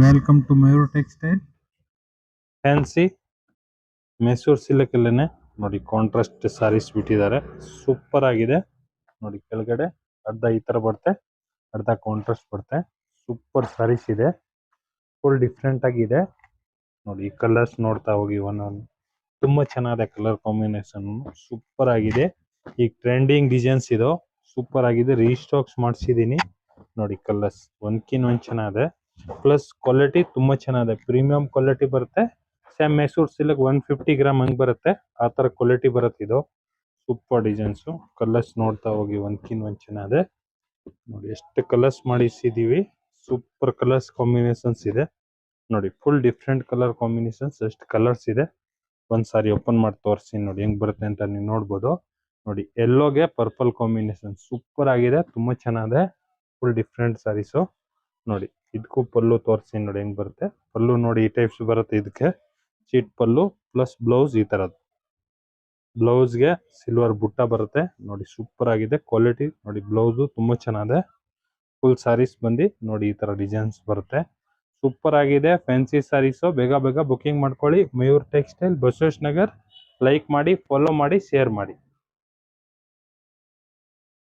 Welcome to Mayur textile. Fancy Mysuru silk ಅಲ್ಲೇನೆ ನೋಡಿ contrast saris ಬಿಟ್ಟಿದ್ದಾರೆ. ಸೂಪರ್ ಆಗಿದೆ ನೋಡಿ. ಕೆಳಗಡೆ ಅರ್ಧ ಈ ತರ ಬರುತ್ತೆ, ಅರ್ಧ ಕಾಂಟ್ರಾಸ್ಟ್ ಬರುತ್ತೆ. ಸೂಪರ್ ಸಾರೀಸ್ ಇದೆ, ಫುಲ್ ಡಿಫ್ರೆಂಟ್ ಆಗಿದೆ ನೋಡಿ. ಈ ಕಲರ್ಸ್ ನೋಡ್ತಾ ಹೋಗಿ ಒಂದೊಂದು ತುಂಬಾ ಚೆನ್ನಾಗಿದೆ. ಕಲರ್ ಕಾಂಬಿನೇಷನ್ ಸೂಪರ್ ಆಗಿದೆ. ಈಗ ಟ್ರೆಂಡಿಂಗ್ ಡಿಸೈನ್ಸ್ ಇದು, ಸೂಪರ್ ಆಗಿದೆ. ರೀಸ್ಟಾಕ್ಸ್ ಮಾಡಿಸಿದೀನಿ ನೋಡಿ. ಕಲರ್ಸ್ ಒಂದ್ಕಿನ್ ಒಂದ್ ಚೆನ್ನಾಗಿದೆ, ಪ್ಲಸ್ ಕ್ವಾಲಿಟಿ ತುಂಬಾ ಚೆನ್ನಾಗಿದೆ. ಪ್ರೀಮಿಯಂ ಕ್ವಾಲಿಟಿ ಬರುತ್ತೆ. ಸೇಮ್ ಮೈಸೂರು ಸಿಲ್ಕ್ 150 ಗ್ರಾಮ್ ಹಂಗ್ ಬರುತ್ತೆ, ಆ ತರ ಕ್ವಾಲಿಟಿ ಬರುತ್ತೆ ಇದು. Super designs. ಕಲರ್ಸ್ ನೋಡ್ತಾ ಹೋಗಿ ಒಂದ್ಕಿನ್ ಒಂದ್ ಚೆನ್ನಾಗಿದೆ ನೋಡಿ. ಎಷ್ಟು ಕಲರ್ಸ್ ಮಾಡಿಸಿದೀವಿ, ಸೂಪರ್ ಕಲರ್ಸ್ ಕಾಂಬಿನೇಷನ್ಸ್ ಇದೆ ನೋಡಿ. ಫುಲ್ ಡಿಫ್ರೆಂಟ್ ಕಲರ್ ಕಾಂಬಿನೇಷನ್ಸ್, ಎಷ್ಟು ಕಲರ್ಸ್ ಇದೆ. ಒಂದ್ ಸಾರಿ ಓಪನ್ ಮಾಡಿ ತೋರಿಸಿ ನೋಡಿ ಹೆಂಗ್ ಬರುತ್ತೆ ಅಂತ ನೀವು ನೋಡ್ಬೋದು ನೋಡಿ. ಎಲ್ಲೋಗೆ ಪರ್ಪಲ್ ಕಾಂಬಿನೇಷನ್ ಸೂಪರ್ ಆಗಿದೆ, ತುಂಬಾ ಚೆನ್ನಾಗಿದೆ. ಫುಲ್ ಡಿಫ್ರೆಂಟ್ ಸಾರೀಸು ನೋಡಿ. ಇದಕ್ಕೂ ಪಲ್ಲು ತೋರಿಸಿ ನೋಡಿ ಹೆಂಗ್ ಬರುತ್ತೆ. ಪಲ್ಲು ನೋಡಿ ಈ ಟೈಪ್ಸ್ ಬರುತ್ತೆ. ಇದಕ್ಕೆ ಚೀಟ್ ಪಲ್ಲು ಪ್ಲಸ್ ಬ್ಲೌಸ್ ಈ ತರದ್ದು. ಬ್ಲೌಸ್ಗೆ ಸಿಲ್ವರ್ ಬುಟ್ಟ ಬರುತ್ತೆ ನೋಡಿ. ಸೂಪರ್ ಆಗಿದೆ ಕ್ವಾಲಿಟಿ ನೋಡಿ. ಬ್ಲೌಸು ತುಂಬಾ ಚೆನ್ನಾಗಿದೆ. ಫುಲ್ ಸಾರೀಸ್ ಬಂದು ನೋಡಿ ಈ ತರ ಡಿಸೈನ್ಸ್ ಬರುತ್ತೆ. ಸೂಪರ್ ಆಗಿದೆ ಫ್ಯಾನ್ಸಿ ಸಾರೀಸು. ಬೇಗ ಬೇಗ ಬುಕಿಂಗ್ ಮಾಡ್ಕೊಳ್ಳಿ. ಮಯೂರ್ ಟೆಕ್ಸ್ಟೈಲ್, ಬಸವೇಶ್ ನಗರ್. ಲೈಕ್ ಮಾಡಿ, ಫಾಲೋ ಮಾಡಿ, ಶೇರ್ ಮಾಡಿ.